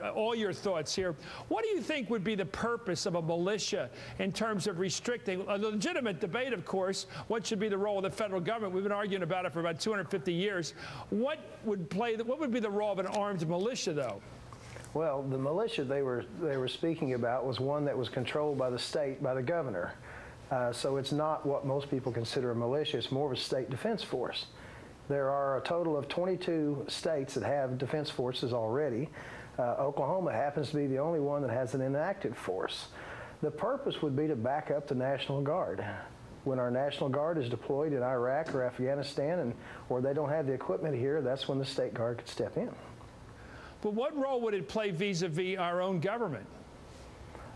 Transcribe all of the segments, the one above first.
all your thoughts here. What do you think would be the purpose of a militia in terms of restricting a legitimate debate, of course? What should be the role of the federal government? We've been arguing about it for about 250 years. What would be the role of an armed militia, though? Well, the militia they were speaking about was one that was controlled by the state, by the governor. So it's not what most people consider a militia. It's more of a state defense force. There are a total of 22 states that have defense forces already. Oklahoma happens to be the only one that has an inactive force. The purpose would be to back up the National Guard. When our National Guard is deployed in Iraq or Afghanistan, or they don't have the equipment here, that's when the State Guard could step in. But what role would it play vis-a-vis our own government?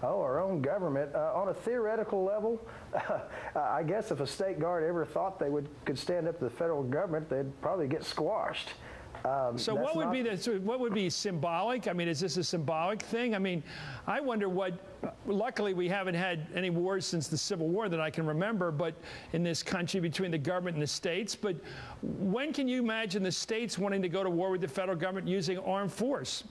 Oh, our own government. On a theoretical level, I guess if a state guard ever thought they could stand up to the federal government, they'd probably get squashed. So what would be symbolic? I mean, is this a symbolic thing? I mean, I wonder what, luckily we haven't had any wars since the Civil War that I can remember, but in this country between the government and the states. But when can you imagine the states wanting to go to war with the federal government using armed force?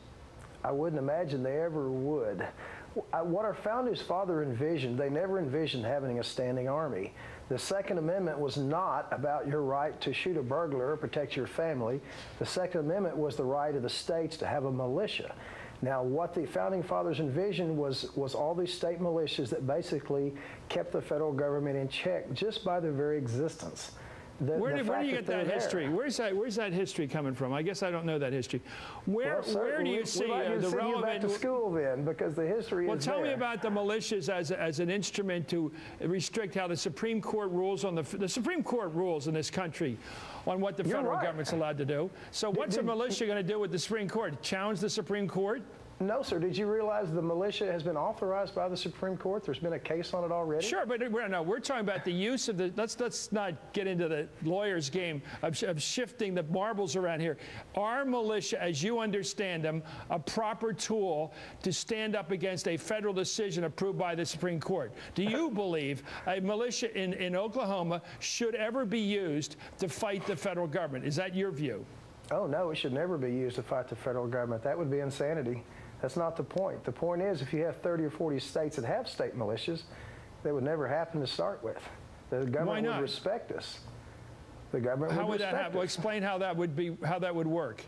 I wouldn't imagine they ever would. What our founding father envisioned, they never envisioned having a standing army. The Second Amendment was not about your right to shoot a burglar or protect your family. The Second Amendment was the right of the states to have a militia. Now, what the founding fathers envisioned was all these state militias that basically kept the federal government in check just by their very existence. Where do you get that history? Where's that history coming from? I guess I don't know that history. Where do you see the relevant? Back to school then, because the history is there. Well, tell me about the militias as an instrument to restrict how the Supreme Court rules on the Supreme Court rules in this country on what the federal government's allowed to do. So what's a militia going to do with the Supreme Court? Challenge the Supreme Court? No, sir. Did you realize the militia has been authorized by the Supreme Court? There's been a case on it already? Sure, but we're talking about the use of the, let's not get into the lawyer's game of shifting the marbles around here. Are militia, as you understand them, a proper tool to stand up against a federal decision approved by the Supreme Court? Do you believe a militia in Oklahoma should ever be used to fight the federal government? Is that your view? Oh, no, it should never be used to fight the federal government. That would be insanity. That's not the point. The point is, if you have 30 or 40 states that have state militias, that would never happen to start with. The government would respect us. The government would respect us. How would that happen? Well, explain how that would work.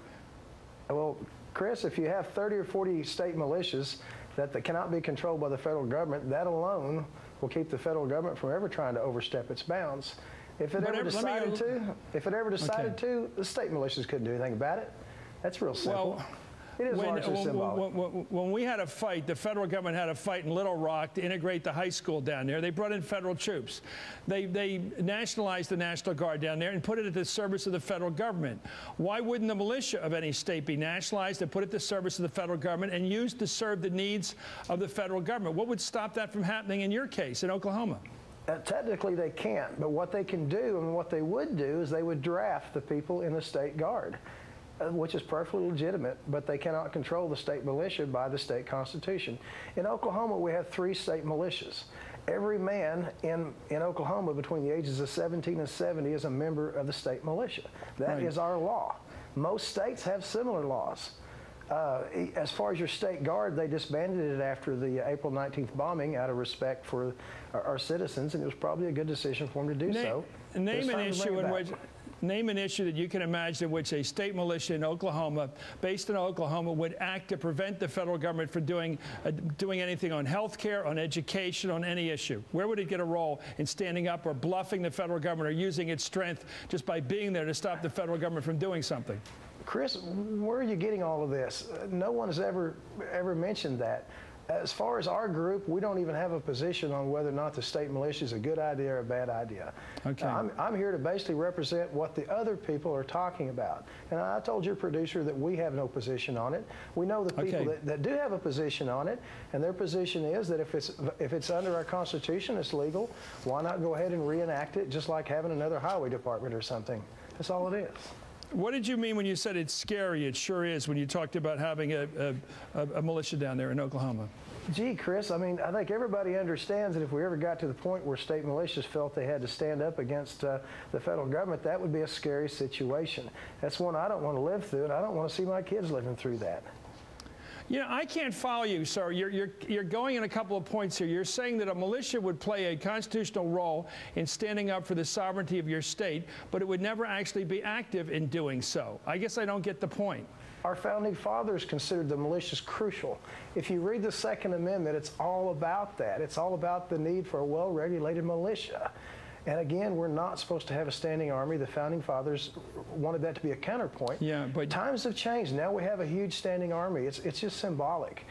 Well, Chris, if you have 30 or 40 state militias that cannot be controlled by the federal government, that alone will keep the federal government from ever trying to overstep its bounds. If it ever decided to, the state militias couldn't do anything about it. That's real simple. Well, it is largely symbolic. When we had a fight, the federal government had a fight in Little Rock to integrate the high school down there. They brought in federal troops. They nationalized the National Guard down there and put it at the service of the federal government. Why wouldn't the militia of any state be nationalized and put it at the service of the federal government and used to serve the needs of the federal government? What would stop that from happening in your case in Oklahoma? Technically, they can't, but what they can do and what they would do is they would draft the people in the state guard, which is perfectly legitimate, but they cannot control the state militia by the state constitution. In Oklahoma, we have 3 state militias. Every man in Oklahoma between the ages of 17 and 70 is a member of the state militia. That is our law. Most states have similar laws. As far as your state guard, they disbanded it after the April 19th bombing out of respect for our citizens, and it was probably a good decision for them to do so. Name an issue that you can imagine in which a state militia in Oklahoma, based in Oklahoma, would act to prevent the federal government from doing anything on health care, on education, on any issue. Where would it get a role in standing up or bluffing the federal government or using its strength just by being there to stop the federal government from doing something? Chris, where are you getting all of this? No one has ever mentioned that. As far as our group, we don't even have a position on whether or not the state militia is a good idea or a bad idea. Okay. I'm here to basically represent what the other people are talking about. And I told your producer that we have no position on it. We know the people that do have a position on it, and their position is that if it's under our Constitution, it's legal, why not go ahead and reenact it just like having another highway department or something? That's all it is. What did you mean when you said it's scary? It sure is when you talked about having a militia down there in Oklahoma. Gee, Chris, I mean, I think everybody understands that if we ever got to the point where state militias felt they had to stand up against the federal government, that would be a scary situation. That's one I don't want to live through, and I don't want to see my kids living through that. You know, I can't follow you, sir. You're going in a couple of points here. You're saying that a militia would play a constitutional role in standing up for the sovereignty of your state, but it would never actually be active in doing so. I guess I don't get the point. Our founding fathers considered the militias crucial. If you read the Second Amendment, it's all about that. It's all about the need for a well-regulated militia. And again, we're not supposed to have a standing army. The founding fathers wanted that to be a counterpoint. Yeah, but times have changed. Now we have a huge standing army. It's just symbolic.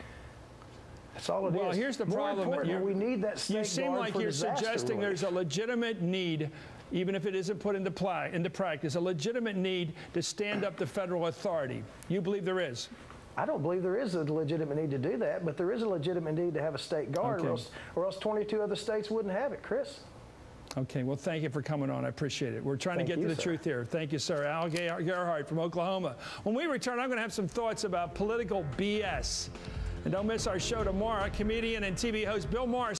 That's all it is. Well, here's the problem. More important, we need that state You seem guard like for you're disaster suggesting relief. there's a legitimate need, even if it isn't put into practice, a legitimate need to stand up to federal authority. You believe there is? I don't believe there is a legitimate need to do that, but there is a legitimate need to have a state guard, Okay. or else 22 other states wouldn't have it, Chris. Okay, well, thank you for coming on. I appreciate it. We're trying to Thank get you, to the sir. truth here. Thank you, sir. Al Gerhardt from Oklahoma. When we return, I'm going to have some thoughts about political BS. And don't miss our show tomorrow. Comedian and TV host Bill Maher